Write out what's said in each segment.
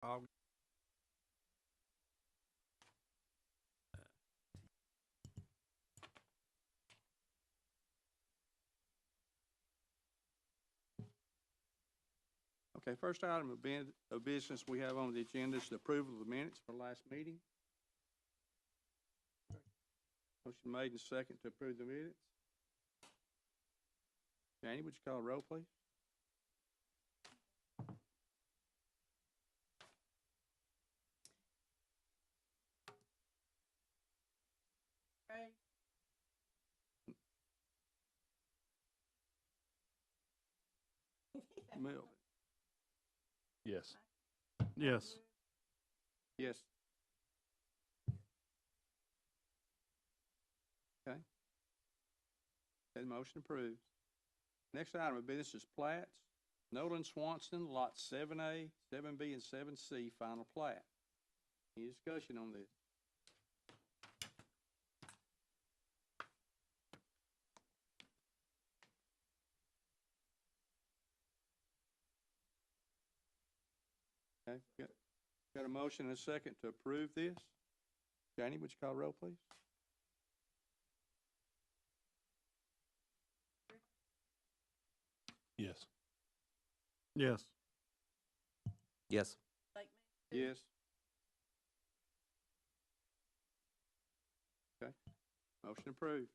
August. Okay, first item of business we have on the agenda is the approval of the minutes for last meeting. Motion made and second to approve the minutes. Janie, would you call a roll, please? Melvin? Yes. Yes. Yes. Okay. That motion approved. Next item of business is Plats. Nolan, Swanson, lots 7A, 7B, and 7C, final plat. Any discussion on this? Okay, got a motion and a second to approve this. Janie, would you call the roll, please? Yes. Yes. Yes. Yes. Okay, motion approved.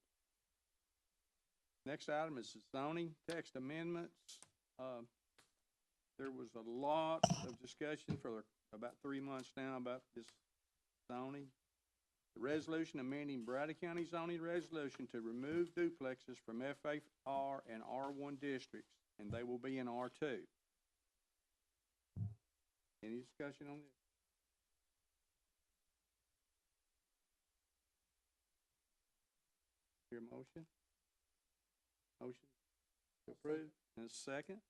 Next item is zoning text amendments. There was a lot of discussion for about 3 months now about this zoning. The resolution amending Bradley County zoning resolution to remove duplexes from FAR and R1 districts, and they will be in R2. Any discussion on this? Your motion? Motion to approve. And a second.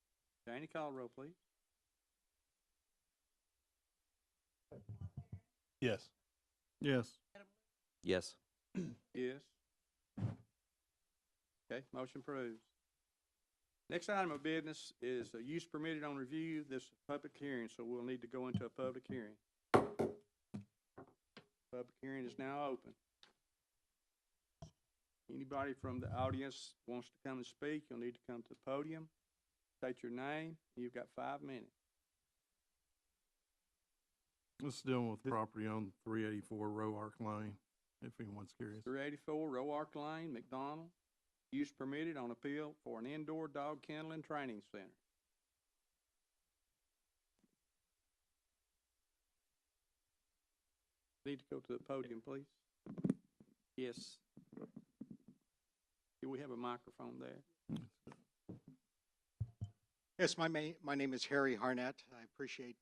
Janie, call the roll, please. Yes. Yes. Yes. Yes. Okay, motion approves. Next item of business is a use permitted on review. This is a public hearing, so we'll need to go into a public hearing. Public hearing is now open. Anybody from the audience wants to come and speak, you'll need to come to the podium, state your name. You've got 5 minutes. Let's deal with property on 384 Roark Lane, if anyone's curious. 384 Roark Lane, McDonald. Use permitted on appeal for an indoor dog kennel and training center. Need to go to the podium, please. Yes. Do we have a microphone there? Yes, my name is Harry Harnett. I appreciate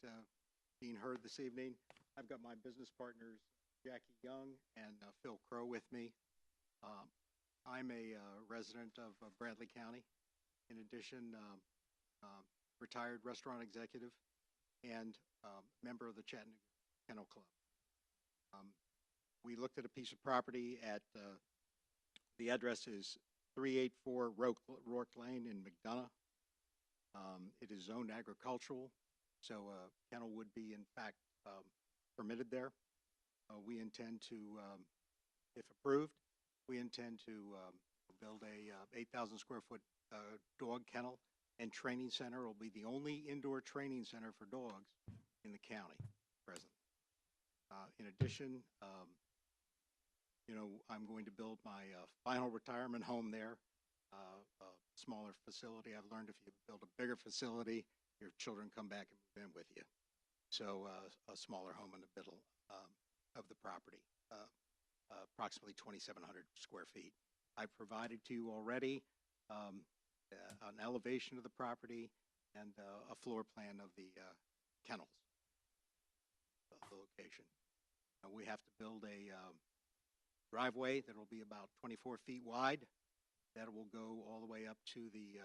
being heard this evening. I've got my business partners, Jackie Young and Phil Crow with me. I'm a resident of Bradley County. In addition, retired restaurant executive and member of the Chattanooga Kennel Club. We looked at a piece of property at, the address is 384 Roark Lane in McDonough. It is zoned agricultural, so kennel would be in fact permitted there. We intend to, if approved, we intend to build a 8,000 square foot dog kennel and training center. It will be the only indoor training center for dogs in the county presently. In addition, I'm going to build my final retirement home there, a smaller facility. I've learned if you build a bigger facility, your children come back and move in with you. So a smaller home in the middle of the property, approximately 2,700 square feet. I provided to you already an elevation of the property and a floor plan of the kennels, the location. We have to build a driveway that will be about 24 feet wide. That will go all the way up to the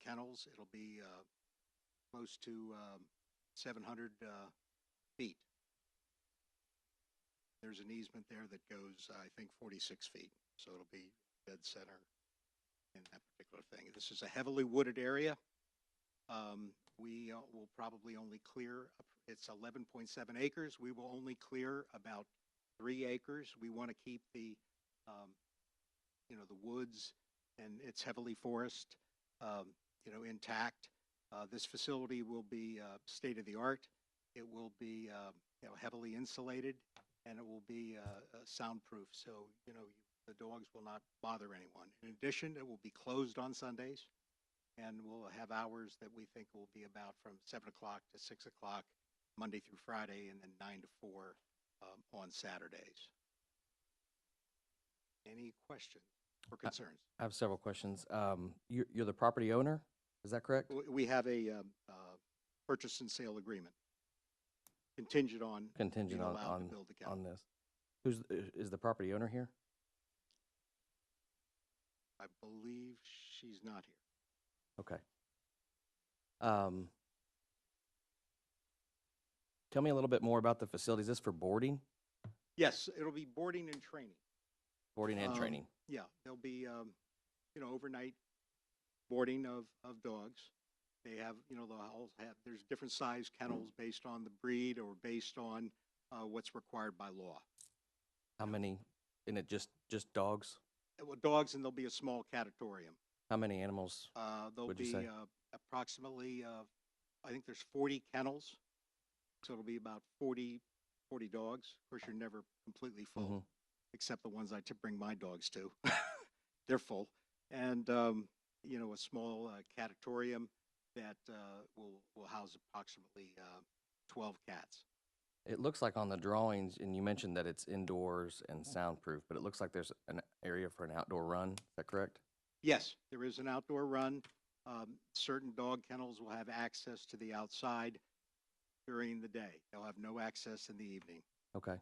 kennels. It'll be close to 700 feet. There's an easement there that goes, I think, 46 feet. So it'll be dead center in that particular thing. This is a heavily wooded area. We will probably only clear, it's 11.7 acres. We will only clear about 3 acres. We want to keep the, the woods, and it's heavily forest, intact. This facility will be state of the art. It will be, heavily insulated, and it will be soundproof. So, the dogs will not bother anyone. In addition, it will be closed on Sundays, and we'll have hours that we think will be about from 7 o'clock to 6 o'clock, Monday through Friday, and then 9 to 4 on Saturdays. Any questions or concerns? I have several questions. You're the property owner, is that correct? We have a purchase and sale agreement contingent on Contingent being allowed to build the kennel. on this. Is the property owner here? I believe she's not here. Okay. Tell me a little bit more about the facility. Is this for boarding? Yes, it'll be boarding and training. Boarding and training? Yeah, there'll be, overnight boarding of dogs. They have, there's different size kennels based on the breed or based on what's required by law. How many? And it just dogs? Well, dogs, and there'll be a small catatorium. How many animals? There'll What'd you be say? approximately, I think there's 40 kennels. So it'll be about 40 dogs. Of course, you're never completely full, Mhm. except the ones I bring my dogs to. They're full. And, a small catatorium that will house approximately 12 cats. It looks like on the drawings, and you mentioned that it's indoors and soundproof, but it looks like there's an area for an outdoor run. Is that correct? Yes, there is an outdoor run. Certain dog kennels will have access to the outside during the day. They'll have no access in the evening. Okay.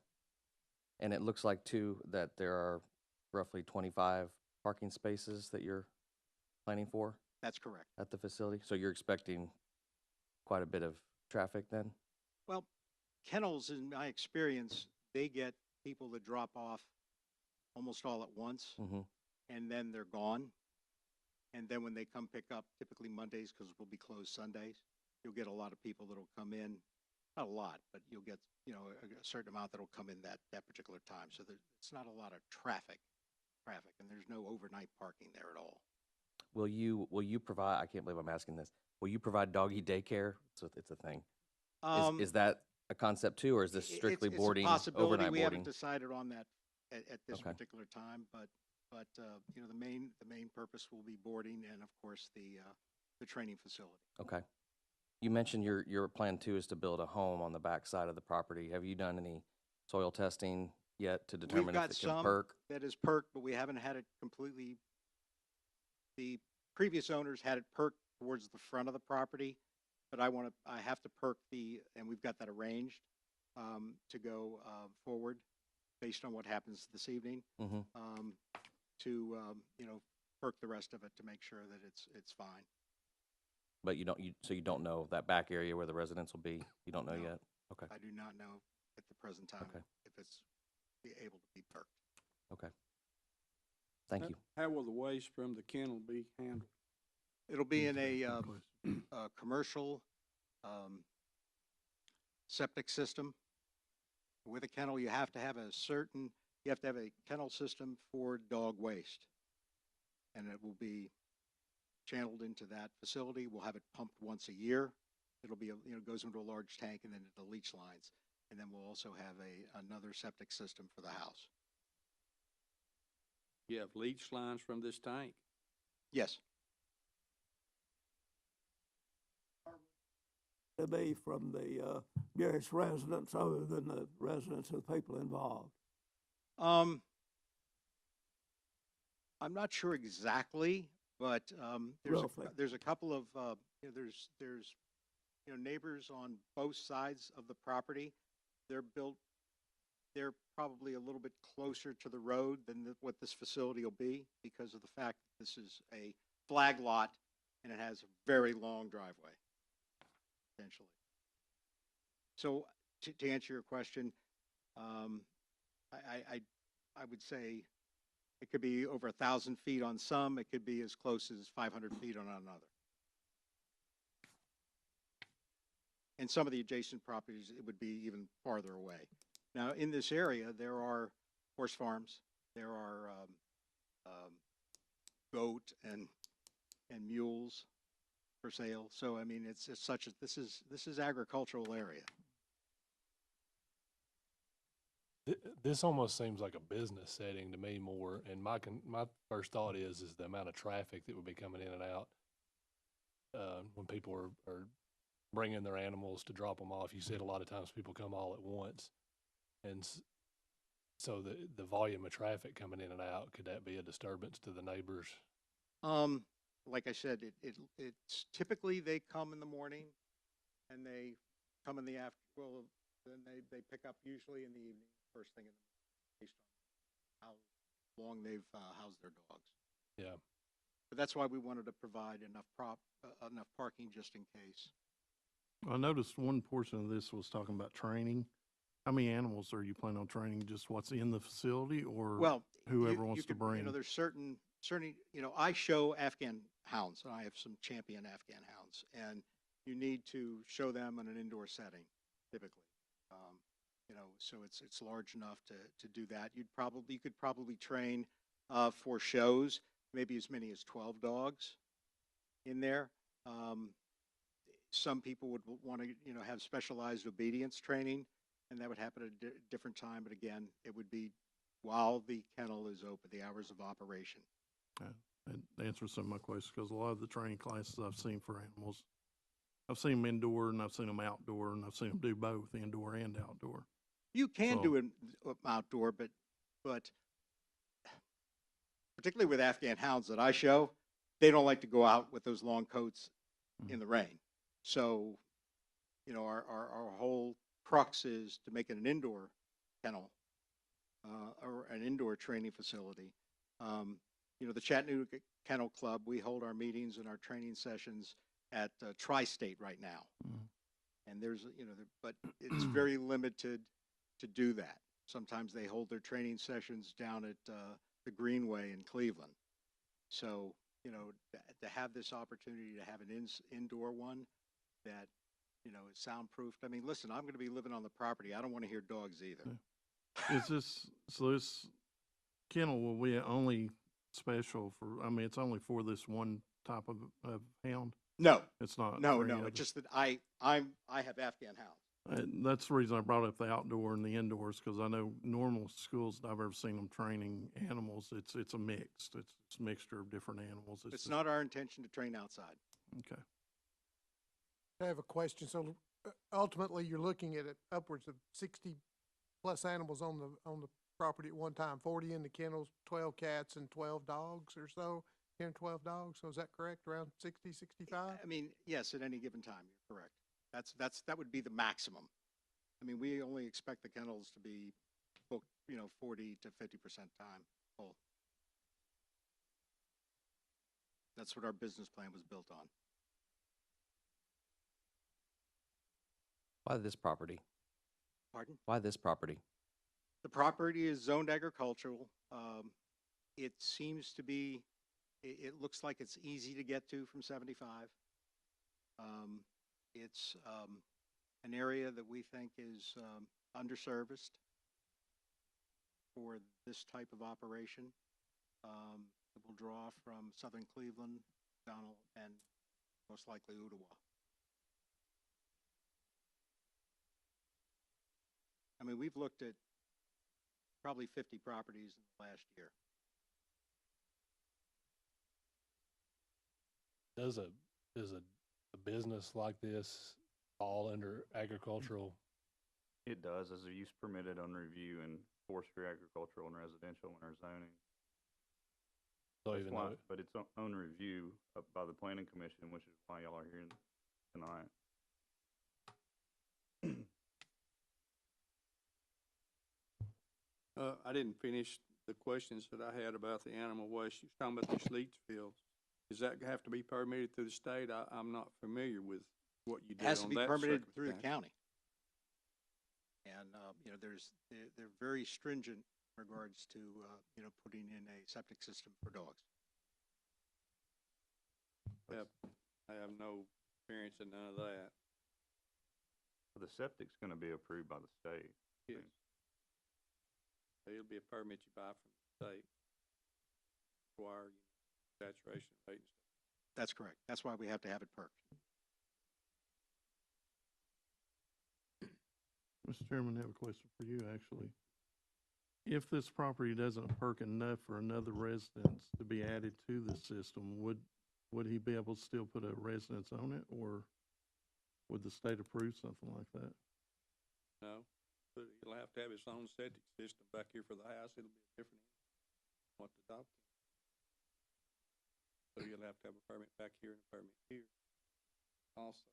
And it looks like, too, that there are roughly 25 parking spaces that you're planning for That's correct. at the facility? So you're expecting quite a bit of traffic then? Well, kennels, in my experience, they get people that drop off almost all at once, Mm-hmm. and then they're gone. And then when they come pick up, typically Mondays, because we'll be closed Sundays, you'll get a lot of people that'll come in. Not a lot, but you'll get, a certain amount that'll come in that particular time. So it's not a lot of traffic, and there's no overnight parking there at all. Will you provide, I can't believe I'm asking this, will you provide doggy daycare? It's a thing. Is that a concept too, or is this strictly boarding, It's a possibility. overnight We boarding? haven't decided on that at this Okay. particular time, but the main purpose will be boarding and, of course, the training facility. Okay. You mentioned your plan too is to build a home on the back side of the property. Have you done any soil testing yet to determine We've if got it can some perk? that is perked, but we haven't had it completely. The previous owners had it perked towards the front of the property, but I have to perk and we've got that arranged to go forward based on what happens this evening, Mm-hmm. to perk the rest of it to make sure that it's fine. But you don't know that back area where the residents will be? You don't know No. yet? Okay. I do not know at the present time Okay. if it's able to be perked. Okay. Thank you. How will the waste from the kennel be handled? It'll be in a Good question. commercial septic system. With a kennel, you have to have a kennel system for dog waste. And it will be channeled into that facility. We'll have it pumped once a year. It'll be, goes into a large tank and then into leach lines. And then we'll also have another septic system for the house. You have leach lines from this tank? Yes. To be from the nearest residents other than the residents of the people involved? I'm not sure exactly, but Roughly. there's a couple of there's neighbors on both sides of the property. They're probably a little bit closer to the road than what this facility will be because of the fact that this is a flag lot and it has a very long driveway, potentially. So to answer your question, I would say it could be over 1,000 feet on some. It could be as close as 500 feet on another. And some of the adjacent properties, it would be even farther away. Now, in this area, there are horse farms, there are goat and mules for sale. So, I mean, it's such a, this is agricultural area. This almost seems like a business setting to me more, and my first thought is the amount of traffic that would be coming in and out when people are bringing their animals to drop them off. You said a lot of times people come all at once, and so the volume of traffic coming in and out, could that be a disturbance to the neighbors? Like I said, it's typically they come in the morning and they come in the well, then they pick up usually in the evening, first thing in the morning, based on how long they've housed their dogs. Yeah. But that's why we wanted to provide enough parking just in case. I noticed one portion of this was talking about training. How many animals are you planning on training? Just what's in the facility, or Well, whoever wants to bring? You know, there's certain, you know, I show Afghan hounds, and I have some champion Afghan hounds, and you need to show them in an indoor setting, typically. You know, so it's large enough to do that. You could probably train for shows, maybe as many as 12 dogs in there. Some people would want to, you know, have specialized obedience training, and that would happen at a different time. But again, it would be while the kennel is open, the hours of operation. That answers some of my questions, because a lot of the training classes I've seen for animals, I've seen them indoor and I've seen them outdoor, and I've seen them do both indoor and outdoor. You can do it outdoor, but particularly with Afghan hounds that I show, they don't like to go out with those long coats in the rain. So, you know, our whole crux is to make it an indoor kennel or an indoor training facility. You know, the Chattanooga Kennel Club, we hold our meetings and our training sessions at Tri-State right now. And there's, you know, but it's very limited to do that. Sometimes they hold their training sessions down at the Greenway in Cleveland. So, you know, to have this opportunity to have an indoor one that, you know, is soundproofed. I mean, listen, I'm going to be living on the property. I don't want to hear dogs either. Is this kennel will be only special for, I mean, it's only for this one type of hound? No, It's not? no, for any no. other? It's just that I have Afghan hounds. That's the reason I brought up the outdoor and the indoors, because I know normal schools that I've ever seen them training animals, it's a mixed, it's a mixture of different animals. It's not our intention to train outside. Okay. I have a question. So ultimately, you're looking at upwards of 60 plus animals on the property at one time, 40 in the kennels, 12 cats and 12 dogs or so, 10, 12 dogs. So is that correct? Around 60, 65? I mean, yes, at any given time, you're correct. That would be the maximum. I mean, we only expect the kennels to be booked, you know, 40 to 50% time full. That's what our business plan was built on. Why this property? Pardon? Why this property? The property is zoned agricultural. It seems to be, it looks like it's easy to get to from 75. It's an area that we think is underserviced for this type of operation. It will draw from southern Cleveland, McDonald, and most likely Ottawa. I mean, we've looked at probably 50 properties in the last year. Does a business like this fall under agricultural? It does, as a use permitted on review in forestry, agricultural, and residential in our zoning. So That's even why, though but it's on review by the planning commission, which is why y'all are here tonight. I didn't finish the questions that I had about the animal waste. You was talking about these leach fields. Does that have to be permitted through the state? I'm not familiar with what you It did has to on be that permitted through the circumstance. county. And, you know, they're very stringent in regards to, you know, putting in a septic system for dogs. I have no experience in none of that. The septic's gonna be approved by the state. Yes. It'll be a permit you buy from the state. Require, saturation rate and stuff. That's correct. That's why we have to have it perked. Mr. Chairman, I have a question for you, actually. If this property doesn't perk enough for another residence to be added to the system, would he be able to still put a residence on it, or would the state approve something like that? No, but he'll have to have his own septic system back here for the house. It'll be different than what the dog can. So you'll have to have a permit back here and a permit here also.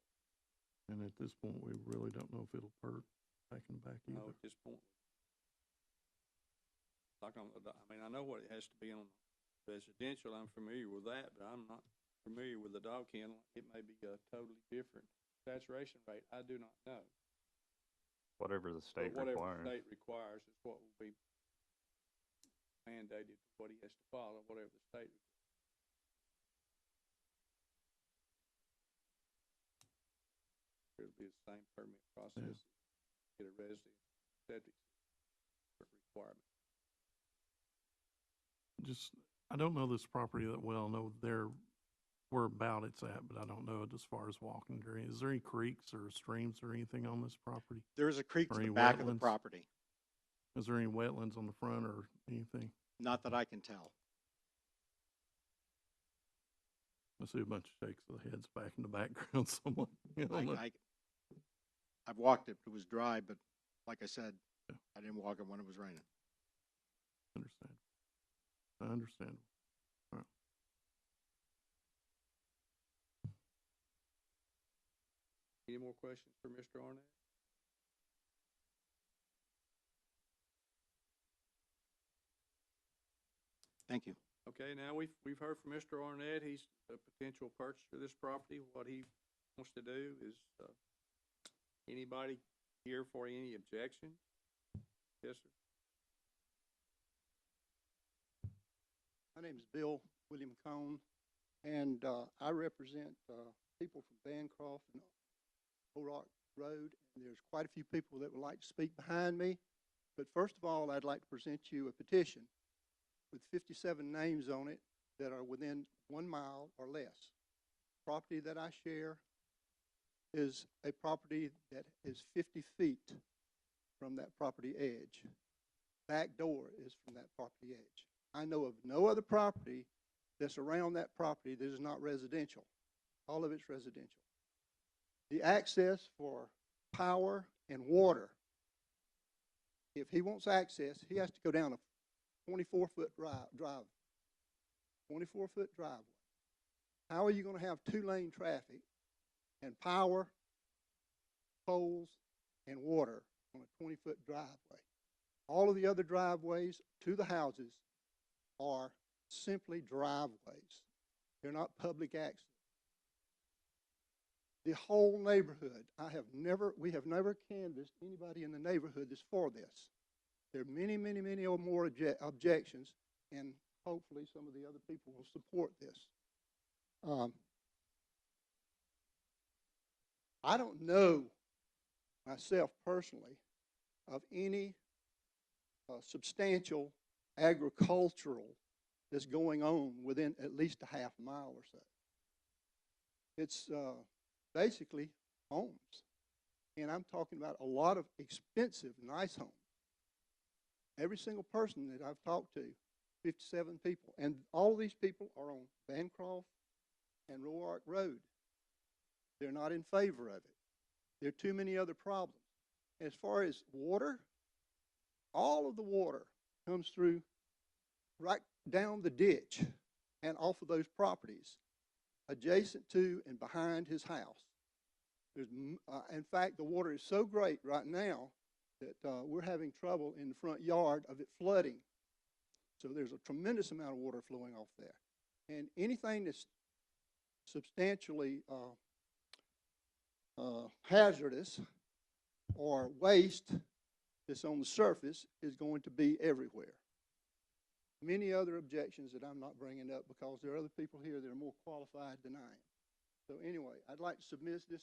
And at this point, we really don't know if it'll perk back in the back No, either. at this point. Like on the, I mean, I know what it has to be on residential. I'm familiar with that, but I'm not familiar with the dog kennel. It may be a totally different saturation rate. I do not know. Whatever the state But whatever requires. the state requires is what will be mandated, what he has to follow, whatever the state requires. It'll be the same permit process. Get a resident septic requirement. Just, I don't know this property that well. I know where about it's at, but I don't know it as far as walking area. Is there any creeks or streams or anything on this property? There is a creek Or to the any back of the wetlands? property, Is there any wetlands on the front or anything? not that I can tell. I see a bunch of shakes of the heads back in the background somewhat. You know, I've walked it, it was dry, but like I said, Yeah. I didn't walk it when it was raining. understand. I understand. Any more questions for Mr. Arnett? Thank you. Okay, now we've heard from Mr. Arnett. He's a potential purchaser of this property. What he wants to do is, anybody here for any objection? Yes, sir. My name is Bill William Cone, and I represent people from Bancroft and Roark Road. And there's quite a few people that would like to speak behind me. But first of all, I'd like to present you a petition with 57 names on it that are within 1 mile or less. Property that I share is a property that is 50 feet from that property edge. Back door is from that property edge. I know of no other property that's around that property that is not residential. All of it's residential. The access for power and water, if he wants access, he has to go down a 24-foot drive, 24-foot driveway. How are you going to have two-lane traffic and power, poles, and water on a 20-foot driveway? All of the other driveways to the houses are simply driveways. They're not public access. The whole neighborhood, we have never canvassed anybody in the neighborhood that's for this. There are many, many, many or more objections, and hopefully some of the other people will support this. I don't know myself personally of any substantial agricultural that's going on within at least a half mile or so. It's basically homes. And I'm talking about a lot of expensive, nice homes. Every single person that I've talked to, 57 people, and all of these people are on Bancroft and Roark Road. They're not in favor of it. There are too many other problems. As far as water, all of the water comes through right down the ditch and off of those properties adjacent to and behind his house. There's, in fact, the water is so great right now that we're having trouble in the front yard of it flooding. So there's a tremendous amount of water flowing off there. And anything that's substantially hazardous or waste that's on the surface is going to be everywhere. Many other objections that I'm not bringing up because there are other people here that are more qualified than I am. So anyway, I'd like to submit this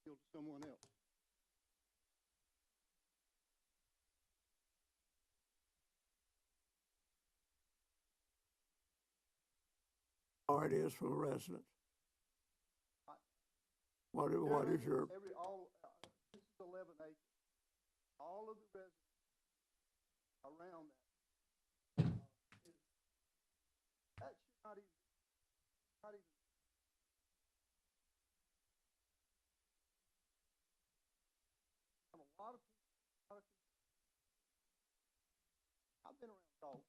field to someone else. Or it is for residents? What is your, This is 11 acres. All of the residents around that. That should not even. Have a lot of people. I've been around dogs.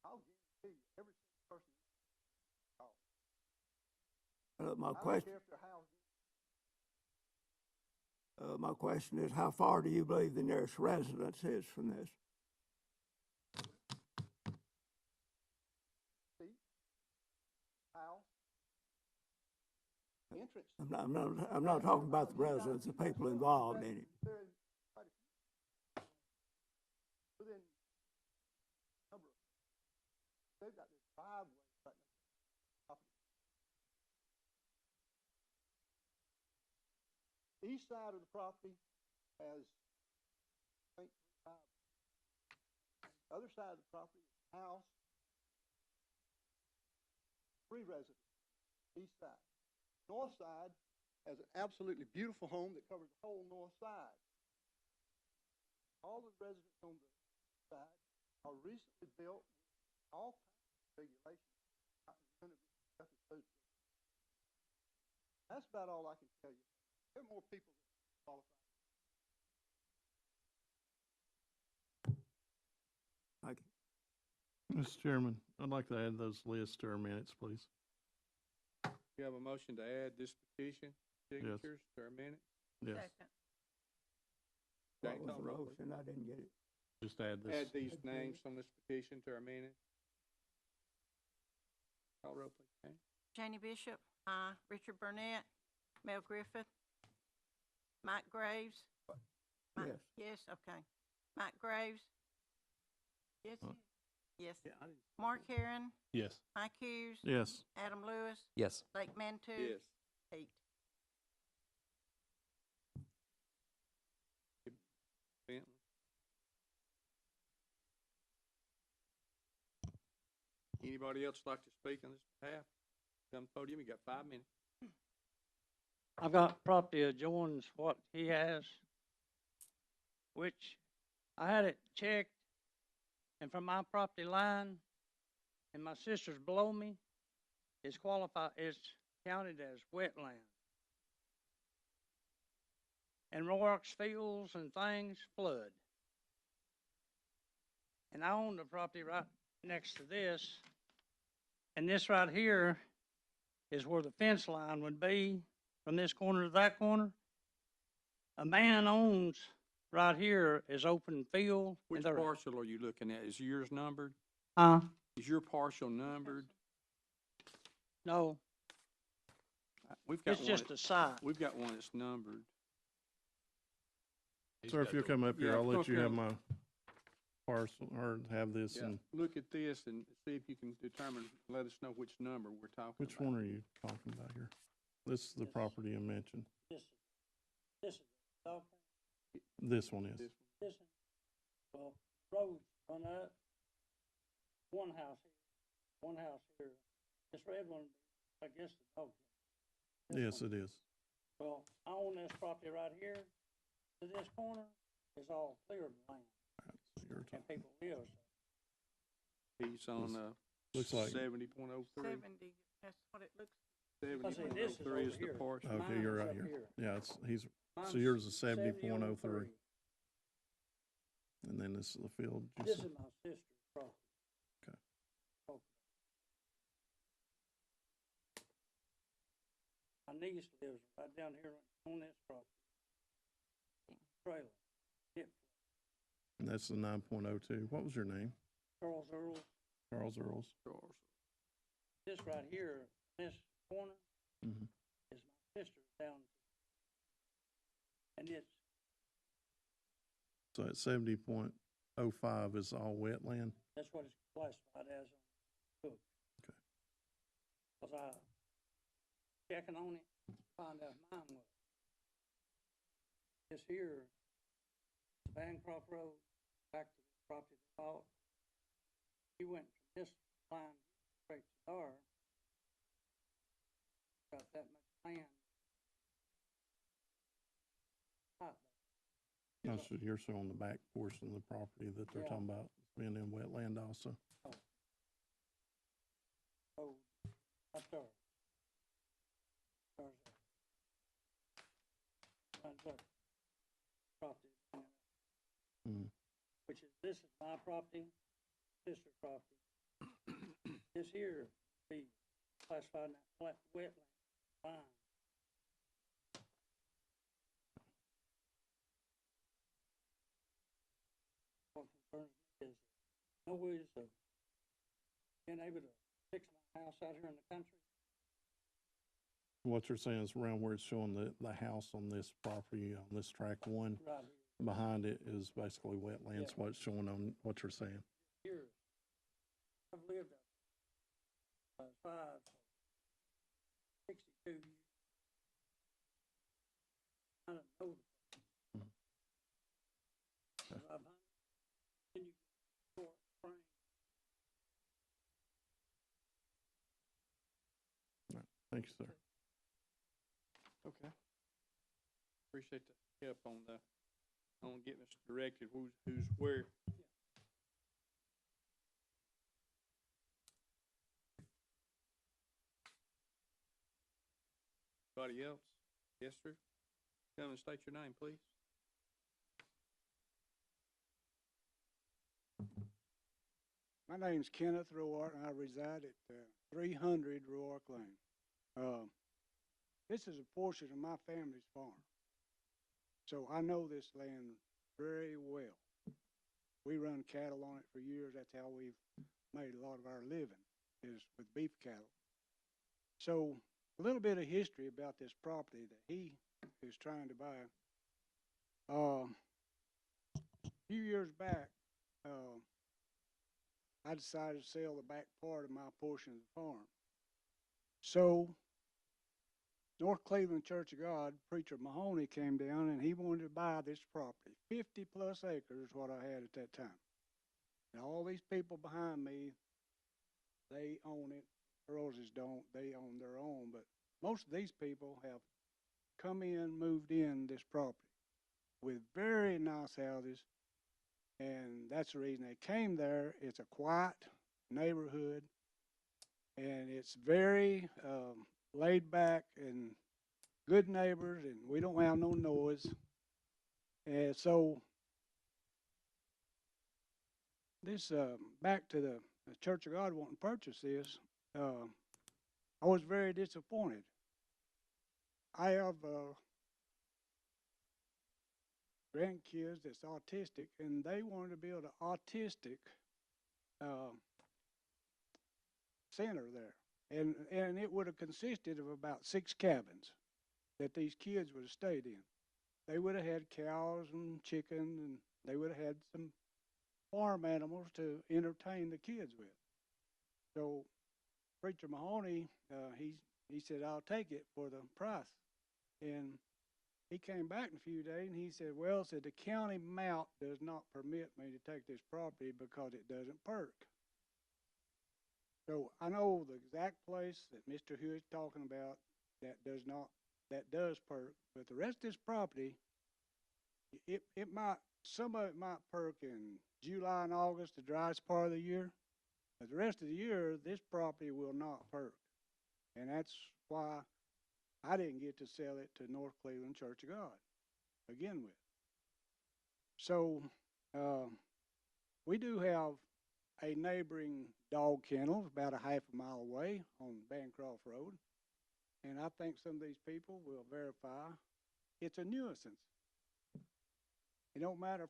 I'll guarantee you, every single person. my I don't question, care if their house. my question is, how far do you believe the nearest residence is from this? House. Entrance. I'm not talking about the residents, the people involved in it. Within number of, they've got this driveway right now. East side of the property has, I think, 3 driveways. Other side of the property is a house, 3 residents, east side. North side has an absolutely beautiful home that covers the whole north side. All the residents on the side are recently built with all kinds of regulations. That's about all I can tell you. There are more people that qualify. Thank you. Mr. Chairman, I'd like to add those lists to our minutes, please. You have a motion to add this petition signatures to our minutes? Yes, What Jane, was call the roll, please. motion? I didn't get it. just add this. Add these names on this petition to our minutes. Call roll, please, Jane. Janie Bishop, aye. Richard Burnett, Mel Griffith, Mike Graves. Yes. Yes, okay. Mike Graves. Yes, Uh, yes. Yeah, I didn't. Mark Heron, Yes. Mike Hughes, Yes, Adam Lewis, Yes. Blake Mantu. Yes. 8. Bentley. Anybody else like to speak on this behalf? Come podium, you got 5 minutes. I've got property adjoins what he has, which I had it checked, and from my property line and my sister's below me, it's counted as wetland. And Roark's fields and things flood. And I own the property right next to this, and this right here is where the fence line would be, from this corner to that corner. A man owns right here is open field. Which parcel are you looking at? Is yours numbered? Huh? Is your parcel numbered? No, We've got it's one. just a site. We've got one that's numbered. He's sir, if got you'll the- come up here, Yeah, I'll let you okay. have my parcel, or have this, Yeah, and look at this and see if you can determine, let us know which number we're talking about. which one are you talking about here? This is the property you mentioned. This is dog. This one is. This This is, well, roads run up. One house here. This red one, I guess the dog. Yes, it is. Well, I own this property right here. To this corner is all cleared land, So you're and talking, people live. He's on, looks like, 70.03. 70, that's what it looks. this is 70.03 is over the here. parcel. okay, Mine you're is right up here. Yeah, he's, Mine's so yours is 70.03, 70.03. and then this is the field. you This said. is my sister's property. Okay. Okay. My niece lives right down here on this property. Trailer. And that's the 9.02. What was your name? Charles Earl. Charles Earls. Charles. This right here, this corner, Mm-hmm. is my sister's down. And it's, So at 70.05 is all wetland? that's what it's classified as on the book. Okay. 'Cause I checking on it, find out mine was. this here, Bancroft Road, back to the property they bought. He went from this line straight to there. Got that much land. No, so you're showing the back portion of the property that they're Yeah. talking about being in wetland also. Oh, up there. There's a, runs up property, which is, this is my property, sister's property. This here be classified in that flat wetland line. What concerns me is no ways of being able to fix my house out here in the country. What you're saying is around where it's showing the house on this property, on this track one, Right here. behind it is basically wetlands, Yeah. what's showing on what you're saying. Here, I've lived up 62 years. I don't know the place. Okay. I've hunted, then you go to spring. Thank you, sir. Okay. Appreciate the help on getting us directed who's where. Anybody else? Yes, sir. Come and state your name, please. My name's Kenneth Roark, and I reside at 300 Roark Lane. This is a portion of my family's farm, so I know this land very well. We run cattle on it for years. That's how we've made a lot of our living, is with beef cattle. So a little bit of history about this property that he is trying to buy. A few years back, I decided to sell the back part of my portion of the farm. So North Cleveland Church of God, Preacher Mahoney came down and he wanted to buy this property. 50 plus acres is what I had at that time. And all these people behind me, they own it. Roses don't, they own their own. But most of these people have come in, moved in this property with very nice houses. And that's the reason they came there. It's a quiet neighborhood, and it's very laid back and good neighbors, and we don't have no noise. And so this, back to the Church of God wanting to purchase this, I was very disappointed. I have grandkids that's autistic, and they wanted to build an autistic center there. And it would have consisted of about 6 cabins that these kids would have stayed in. They would have had cows and chicken, and they would have had some farm animals to entertain the kids with. So Preacher Mahoney, he said, I'll take it for the price. And he came back in a few days and he said, well, said the county mount does not permit me to take this property because it doesn't perk. So I know the exact place that Mr. Hewitt's talking about that does perk, but the rest of this property, some of it might perk in July and August, the driest part of the year, but the rest of the year, this property will not perk. And that's why I didn't get to sell it to North Cleveland Church of God to begin with. So we do have a neighboring dog kennel about a half a mile away on Bancroft Road. And I think some of these people will verify it's a nuisance. It don't matter if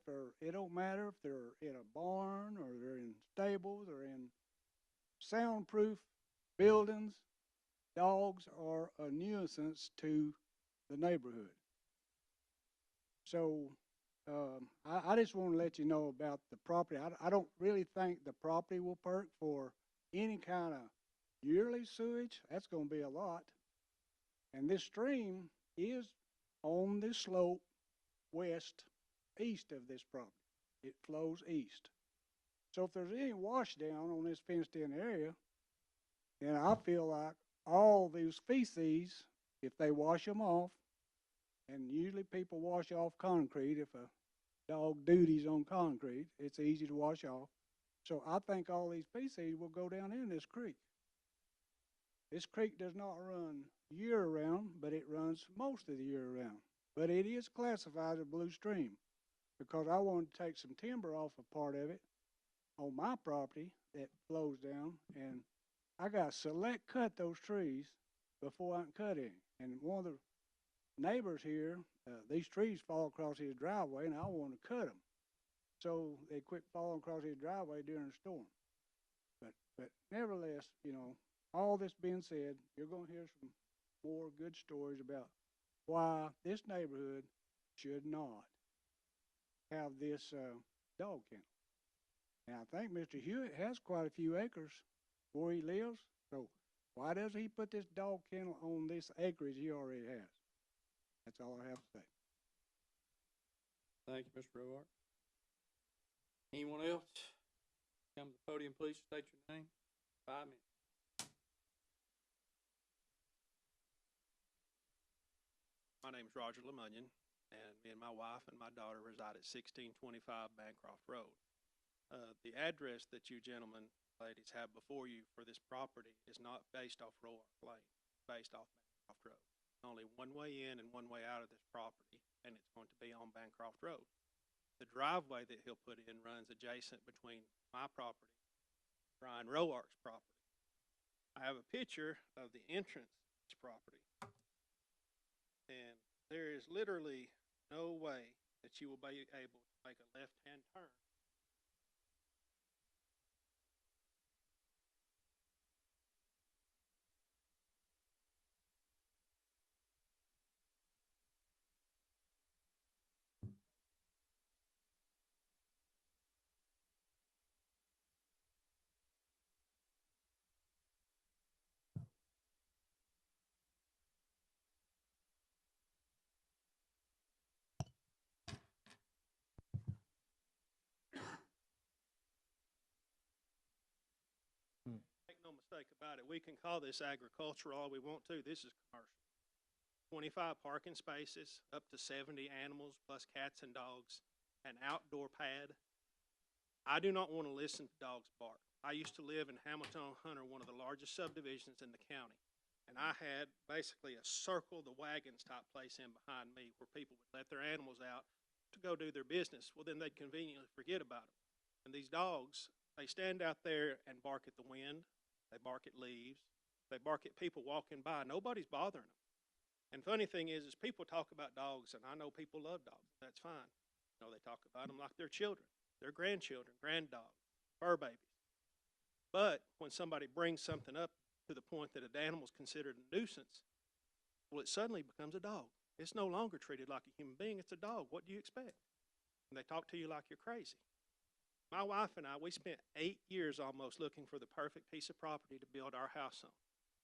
they're in a barn or they're in stables or in soundproof buildings. Dogs are a nuisance to the neighborhood. So I just want to let you know about the property. I don't really think the property will perk for any kind of yearly sewage. That's going to be a lot. And this stream is on this slope east of this property. It flows east. So if there's any wash down on this fenced-in area, then I feel like all these feces, if they wash them off, and usually people wash off concrete, if a dog duties on concrete, it's easy to wash off. So I think all these feces will go down in this creek. This creek does not run year-round, but it runs most of the year round. But it is classified as a blue stream because I wanted to take some timber off a part of it on my property that flows down, and I got to select cut those trees before I can cut any. And one of the neighbors here, these trees fall across his driveway, and I want to cut them. So they quit falling across his driveway during the storm. But nevertheless, you know, all this being said, you're going to hear some more good stories about why this neighborhood should not have this dog kennel. And I think Mr. Hewitt has quite a few acres where he lives. So why does he put this dog kennel on this acreage he already has? That's all I have to say. Thank you, Mr. Roark. Anyone else? Come to the podium, please state your name. 5 minutes. My name is Roger Lemunion, and me and my wife and my daughter reside at 1625 Bancroft Road. The address that you gentlemen, ladies, have before you for this property is not based off Roark Lane, based off Bancroft Road. Only one way in and one way out of this property, and it's going to be on Bancroft Road. The driveway that he'll put in runs adjacent between my property and Brian Roark's property. I have a picture of the entrance to this property, and there is literally no way that you will be able to make a left-hand turn. Make no mistake about it, we can call this agricultural all we want to. This is commercial. 25 parking spaces, up to 70 animals, plus cats and dogs, an outdoor pad. I do not want to listen to dogs bark. I used to live in Hamilton Hunter, one of the largest subdivisions in the county. And I had basically a circle the wagons type place in behind me where people would let their animals out to go do their business. Well, then they'd conveniently forget about them. And these dogs, they stand out there and bark at the wind. They bark at leaves. They bark at people walking by. Nobody's bothering them. And funny thing is people talk about dogs, and I know people love dogs. That's fine. You know, they talk about them like they're children, their grandchildren, granddogs, fur babies. But when somebody brings something up to the point that an animal is considered a nuisance, well, it suddenly becomes a dog. It's no longer treated like a human being. It's a dog. What do you expect? And they talk to you like you're crazy. My wife and I, we spent 8 years almost looking for the perfect piece of property to build our house on.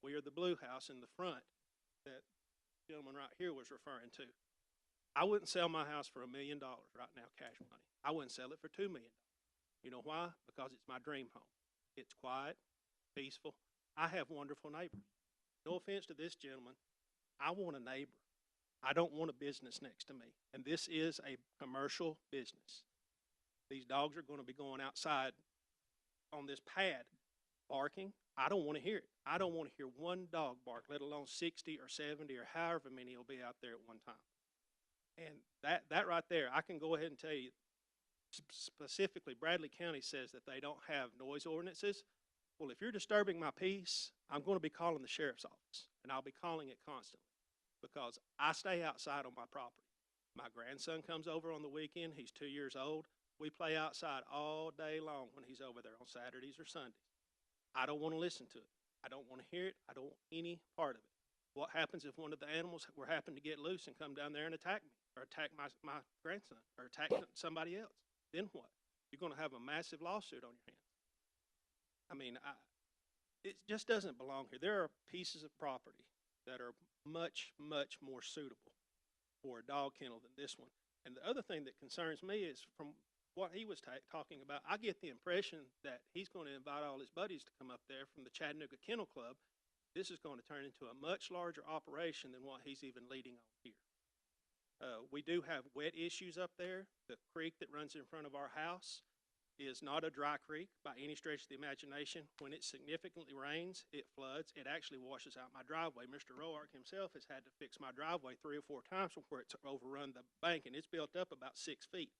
We are the blue house in the front that the gentleman right here was referring to. I wouldn't sell my house for $1 million right now, cash money. I wouldn't sell it for $2 million. You know why? Because it's my dream home. It's quiet, peaceful. I have wonderful neighbors. No offense to this gentleman. I want a neighbor. I don't want a business next to me. And this is a commercial business. These dogs are going to be going outside on this pad barking. I don't want to hear it. I don't want to hear one dog bark, let alone 60 or 70 or however many will be out there at one time. And that right there, I can go ahead and tell you, specifically Bradley County says that they don't have noise ordinances. Well, if you're disturbing my peace, I'm going to be calling the sheriff's office, and I'll be calling it constantly because I stay outside on my property. My grandson comes over on the weekend. He's 2 years old. We play outside all day long when he's over there on Saturdays or Sundays. I don't want to listen to it. I don't want to hear it. I don't want any part of it. What happens if one of the animals were happen to get loose and come down there and attack me or attack my grandson or attack somebody else? Then what? You're going to have a massive lawsuit on your hands. I mean, it just doesn't belong here. There are pieces of property that are much, much more suitable for a dog kennel than this one. And the other thing that concerns me is from what he was talking about, I get the impression that he's going to invite all his buddies to come up there from the Chattanooga Kennel Club. This is going to turn into a much larger operation than what he's even leading on here. We do have wet issues up there. The creek that runs in front of our house is not a dry creek by any stretch of the imagination. When it significantly rains, it floods. It actually washes out my driveway. Mr. Roark himself has had to fix my driveway 3 or 4 times where it's overrun the bank, and it's built up about 6 feet.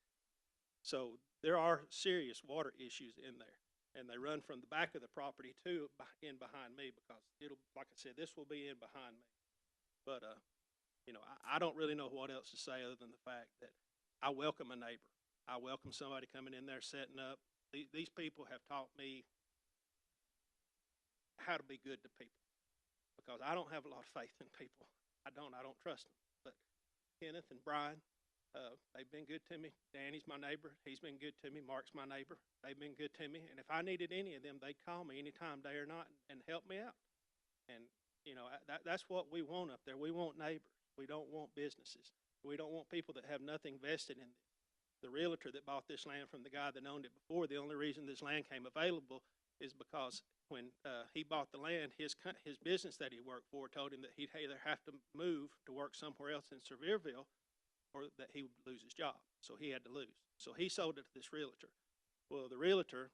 So there are serious water issues in there, and they run from the back of the property to in behind me, because it'll, like I said, this will be in behind me. But, you know, I don't really know what else to say other than the fact that I welcome a neighbor. I welcome somebody coming in there, setting up. These people have taught me how to be good to people, because I don't have a lot of faith in people. I don't trust them. But Kenneth and Brian, they've been good to me. Danny's my neighbor. He's been good to me. Mark's my neighbor. They've been good to me. And if I needed any of them, they'd call me anytime, day or night, and help me out. And, you know, that's what we want up there. We want neighbors. We don't want businesses. We don't want people that have nothing vested in this. The realtor that bought this land from the guy that owned it before, the only reason this land came available is because when he bought the land, his business that he worked for told him that he'd either have to move to work somewhere else in Sevierville or that he would lose his job. So he had to lose. So he sold it to this realtor. Well, the realtor,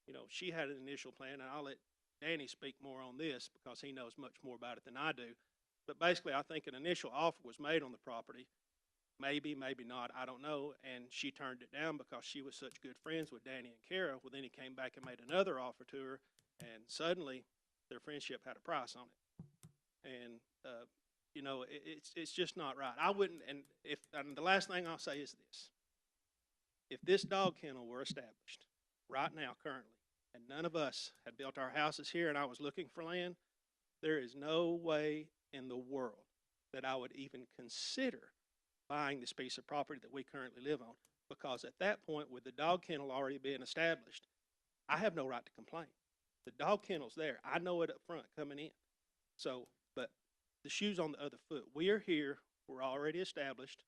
you know, she had an initial plan, and I'll let Danny speak more on this because he knows much more about it than I do. But basically, I think an initial offer was made on the property. Maybe, maybe not, I don't know. And she turned it down because she was such good friends with Danny and Kara. Well, then he came back and made another offer to her, and suddenly their friendship had a price on it. And, you know, it's just not right. I wouldn't, and the last thing I'll say is this. If this dog kennel were established right now, currently, and none of us had built our houses here and I was looking for land, there is no way in the world that I would even consider buying this piece of property that we currently live on, because at that point, with the dog kennel already being established, I have no right to complain. The dog kennel's there. I know it up front coming in. So, but the shoe's on the other foot. We are here. We're already established.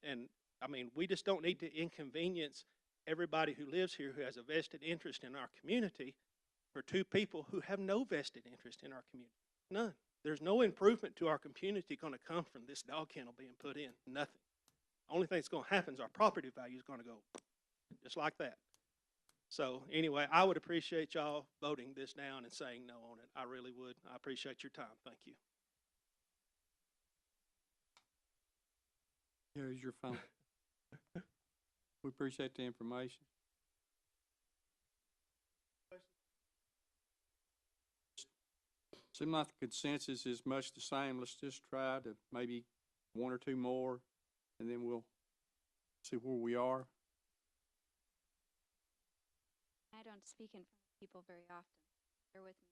And, I mean, we just don't need to inconvenience everybody who lives here who has a vested interest in our community for 2 people who have no vested interest in our community. None. There's no improvement to our community going to come from this dog kennel being put in. Nothing. Only thing that's going to happen is our property value is going to go just like that. So anyway, I would appreciate y'all voting this down and saying no on it. I really would. I appreciate your time. Thank you. Here's your phone. We appreciate the information. Seems like the consensus is much the same. Let's just try to maybe 1 or 2 more, and then we'll see where we are. I don't speak in front of people very often. Bear with me.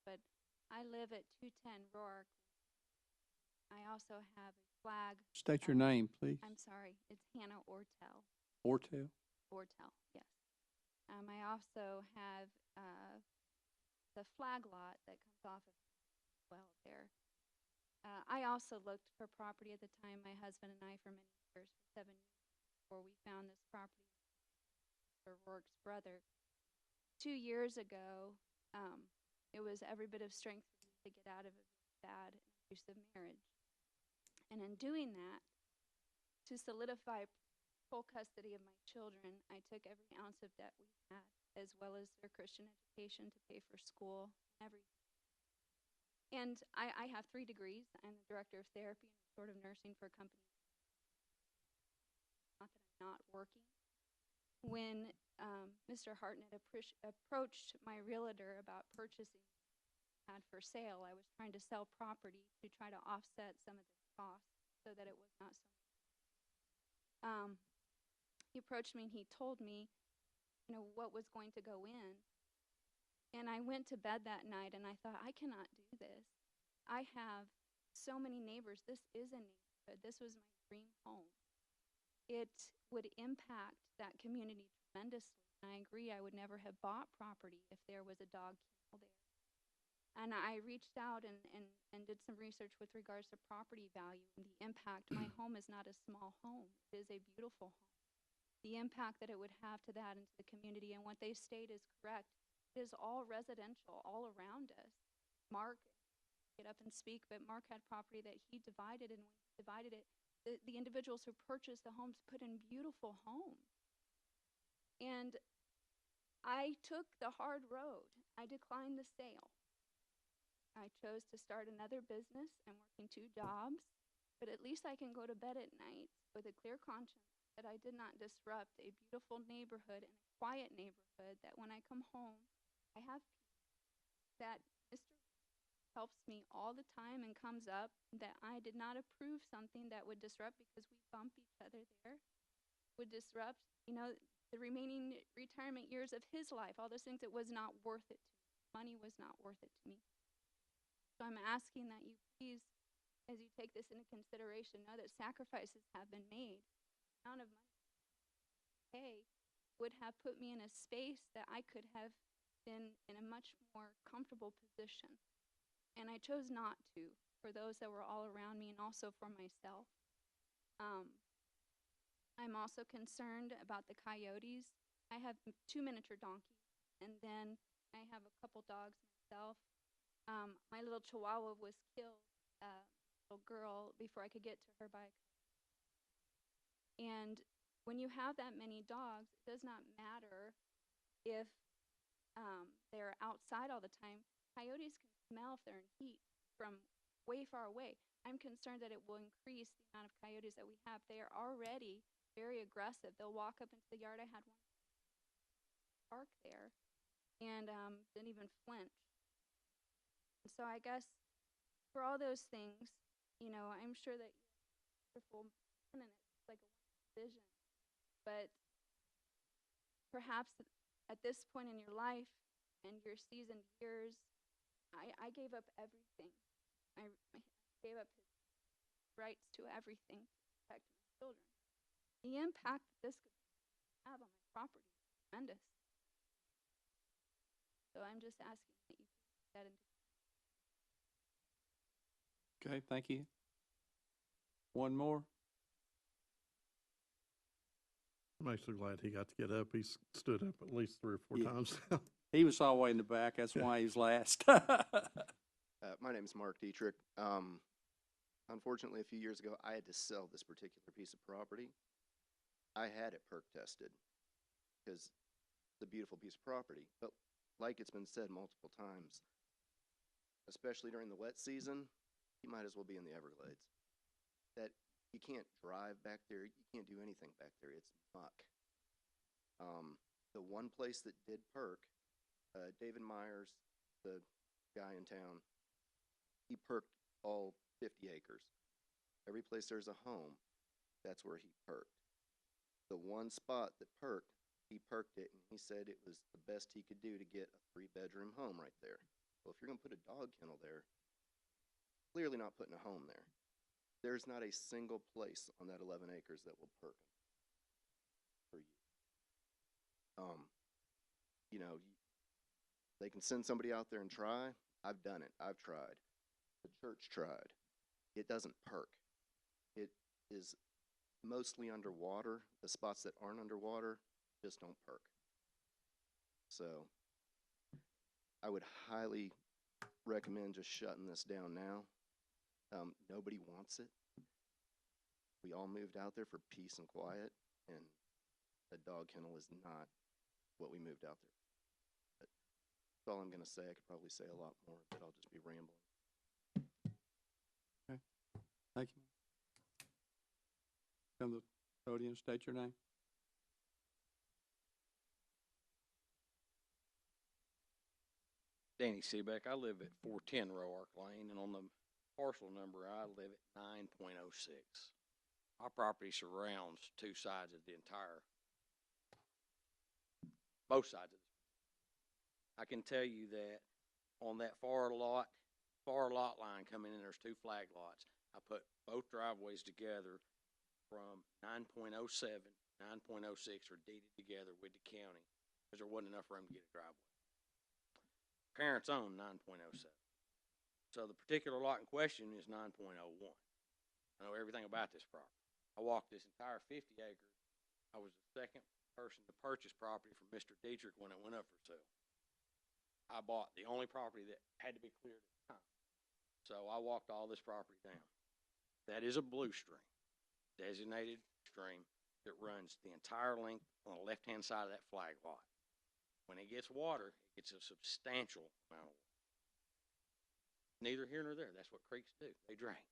But I live at 210 Roark. I also have a flag. State your name, please. I'm sorry. It's Hannah Ortel. Ortel? Ortel, yes. I also have the flag lot that comes off of well there. I also looked for property at the time, my husband and I, for many years, for 7 years, before we found this property for Roark's brother. 2 years ago, it was every bit of strength for me to get out of a bad and abusive marriage. And in doing that, to solidify full custody of my children, I took every ounce of debt we had, as well as their Christian education to pay for school, everything. And I have 3 degrees. I'm the director of therapy and sort of nursing for a company. Not that I'm not working. When Mr. Hartnett approached my realtor about purchasing had for sale, I was trying to sell property to try to offset some of this cost so that it was not so much. He approached me and he told me, you know, what was going to go in. And I went to bed that night and I thought, I cannot do this. I have so many neighbors. This is a neighborhood. This was my dream home. It would impact that community tremendously. And I agree, I would never have bought property if there was a dog kennel there. And I reached out and did some research with regards to property value and the impact. My home is not a small home. It is a beautiful home. The impact that it would have to that and to the community, and what they state is correct. It is all residential all around us. Mark, get up and speak, but Mark had property that he divided, and when he divided it, the individuals who purchased the homes put in beautiful homes. And I took the hard road. I declined the sale. I chose to start another business and working 2 jobs, but at least I can go to bed at night with a clear conscience that I did not disrupt a beautiful neighborhood and a quiet neighborhood, that when I come home, I have peace, that Mr. helps me all the time and comes up, that I did not approve something that would disrupt, because we bump each other there, would disrupt, the remaining retirement years of his life, all those things. It was not worth it to me. Money was not worth it to me. So I'm asking that you please, as you take this into consideration, know that sacrifices have been made. The amount of money I pay would have put me in a space that I could have been in a much more comfortable position. And I chose not to, for those that were all around me and also for myself. I'm also concerned about the coyotes. I have 2 miniature donkeys, and then I have a couple dogs myself. My little chihuahua was killed, little girl, before I could get to her by a coyote. And when you have that many dogs, it does not matter if they're outside all the time. Coyotes can smell if they're in heat from way far away. I'm concerned that it will increase the amount of coyotes that we have. They are already very aggressive. They'll walk up into the yard. I had one park there and didn't even flinch. And so I guess for all those things, I'm sure that you're a wonderful man and it's like a wonderful vision. But perhaps at this point in your life and your seasoned years, I gave up everything. I gave up his rights to everything to protect my children. The impact that this could have on my property is tremendous. So I'm just asking that you take that into consideration. Okay, thank you. One more? I'm actually glad he got to get up. He stood up at least 3 or 4 Yeah. times. He was all the way in the back, that's why he was last. My name is Mark Dietrich. Unfortunately, a few years ago, I had to sell this particular piece of property. I had it perk tested because it's a beautiful piece of property. But like it's been said multiple times, especially during the wet season, you might as well be in the Everglades. That you can't drive back there. You can't do anything back there. It's muck. The one place that did perk, David Myers, the guy in town, he perked all 50 acres. Every place there's a home, that's where he perked. The one spot that perked, he perked it, and he said it was the best he could do to get a 3-bedroom home right there. Well, if you're going to put a dog kennel there, clearly not putting a home there. There's not a single place on that 11 acres that will perk for you. They can send somebody out there and try. I've done it. I've tried. The church tried. It doesn't perk. It is mostly underwater. The spots that aren't underwater just don't perk. So I would highly recommend just shutting this down now. Nobody wants it. We all moved out there for peace and quiet, and a dog kennel is not what we moved out there. But that's all I'm going to say. I could probably say a lot more, but I'll just be rambling. Okay, thank you. Come to the podium, state your name. Danny Seebeck. I live at 410 Roark Lane, and on the parcel number, I live at 9.06. My property surrounds 2 sides of the entire, both sides of the. I can tell you that on that far lot line coming in, there's 2 flag lots. I put both driveways together from 9.07, 9.06 are deeded together with the county because there wasn't enough room to get a driveway. Parents own 9.07. So the particular lot in question is 9.01. I know everything about this property. I walked this entire 50 acres. I was the second person to purchase property from Mr. Dietrich when it went up for sale. I bought the only property that had to be cleared at the time. So I walked all this property down. That is a blue stream, designated stream that runs the entire length on the left-hand side of that flag lot. When it gets water, it gets a substantial amount of water. Neither here nor there. That's what creeks do. They drain.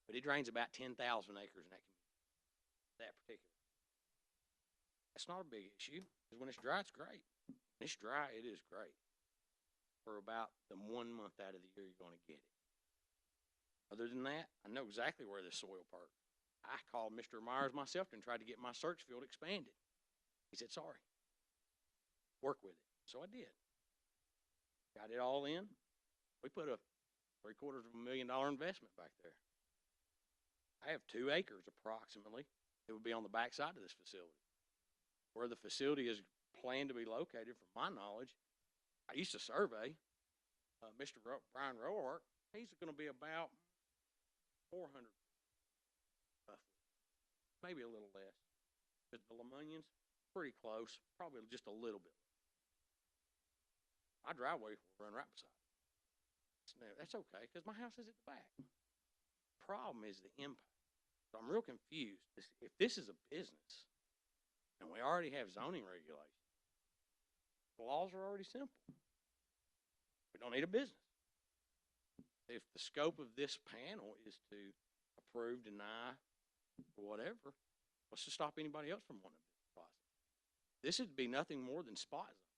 But it drains about 10,000 acres in that community, that particular. That's not a big issue, because when it's dry, it's great. When it's dry, it is great. For about the 1 month out of the year, you're going to get it. Other than that, I know exactly where this soil perked. I called Mr. Myers myself and tried to get my search field expanded. He said, sorry. Work with it. So I did. Got it all in. We put a $750,000 investment back there. I have 2 acres approximately. It would be on the back side of this facility. Where the facility is planned to be located, from my knowledge, I used to survey Mr. Brian Roark. He's going to be about 400, roughly, maybe a little less. But the Lemunions, pretty close, probably just a little bit. My driveway will run right beside it. That's okay, because my house is at the back. Problem is the impact. So I'm real confused. If this is a business, and we already have zoning regulations, the laws are already simple. We don't need a business. If the scope of this panel is to approve, deny, whatever, what's to stop anybody else from wanting a business license? This would be nothing more than spot zone.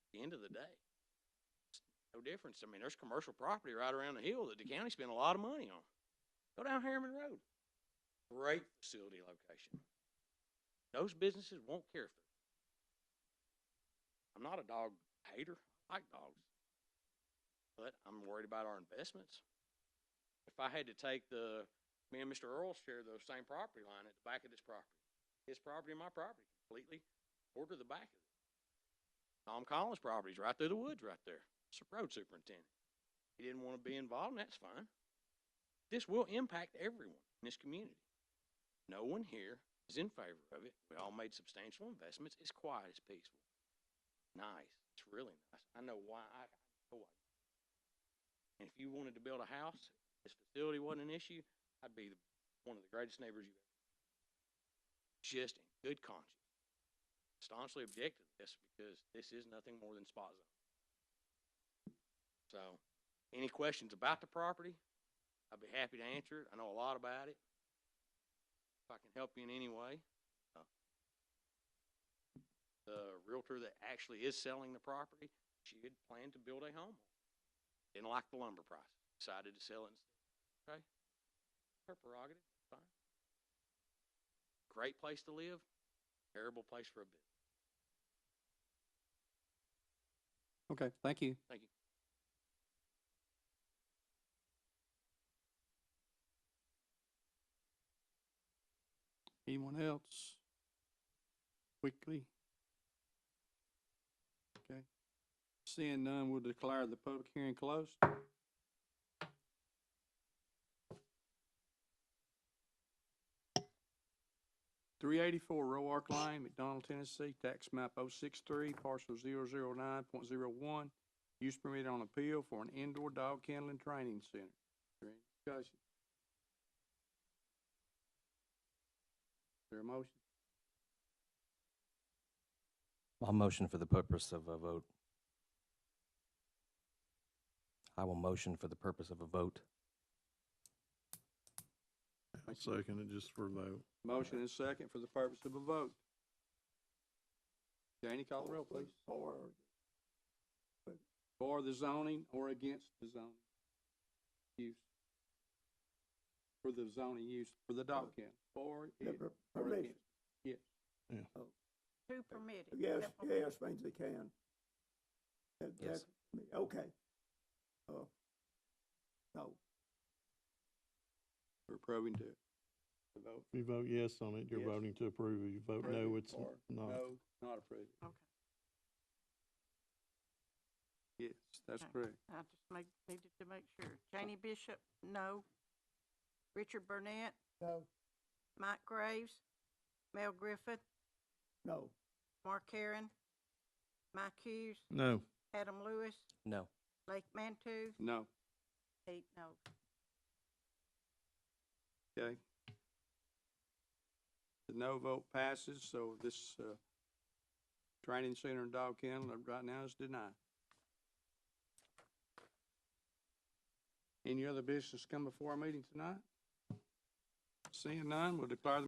At the end of the day, it's no difference. I mean, there's commercial property right around the hill that the county spent a lot of money on. Go down Harriman Road. Great facility location. Those businesses won't care for it. I'm not a dog hater. I like dogs. But I'm worried about our investments. If I had to take me and Mr. Earl share the same property line at the back of this property, his property and my property completely over the back of it. Tom Collins' property is right through the woods right there. It's a road superintendent. He didn't want to be involved, and that's fine. This will impact everyone in this community. No one here is in favor of it. We all made substantial investments. It's quiet. It's peaceful. Nice. It's really nice. I know why. I know why. And if you wanted to build a house, this facility wasn't an issue, I'd be one of the greatest neighbors you've ever had. Just in good conscience. Staunchly object to this because this is nothing more than spot zone. So, any questions about the property, I'd be happy to answer it. I know a lot about it. If I can help you in any way. The realtor that actually is selling the property, she had planned to build a home. Didn't like the lumber price. Decided to sell it instead. Okay? Her prerogative. Fine. Great place to live. Terrible place for a business. Okay, thank you. Thank you. Anyone else? Quickly. Okay. Seeing none, we'll declare the public hearing closed. 384 Roark Lane, McDonald, Tennessee, tax map 063, parcel 009.01. Use permit on appeal for an indoor dog kennel and training center. Is there any discussion? Is there a motion? I'll motion for the purpose of a vote. I will motion for the purpose of a vote. I'll second it just for a vote. Motion and second for the purpose of a vote. Danny, call the roll, please. For the zoning or against the zoning use? For the zoning use, for the dog kennel, for it or against? Yes. Yeah. Who permitted? Yes, yes, means they can. Yes. Okay. No. We're approving to vote. If you vote yes on it, you're Yes. voting to approve. If you vote no, it's Or not. no, not approved. Okay. Yes, that's Okay. correct. I just needed to make sure. Janie Bishop, no. Richard Burnett, No. Mike Graves, Mel Griffith, No. Mark Aaron, Mike Hughes, No. Adam Lewis, No. Lake Mantu, No. 8 no. Okay. The no vote passes, so this, training center and dog kennel right now is denied. Any other business come before our meeting tonight? Seeing none, we'll declare the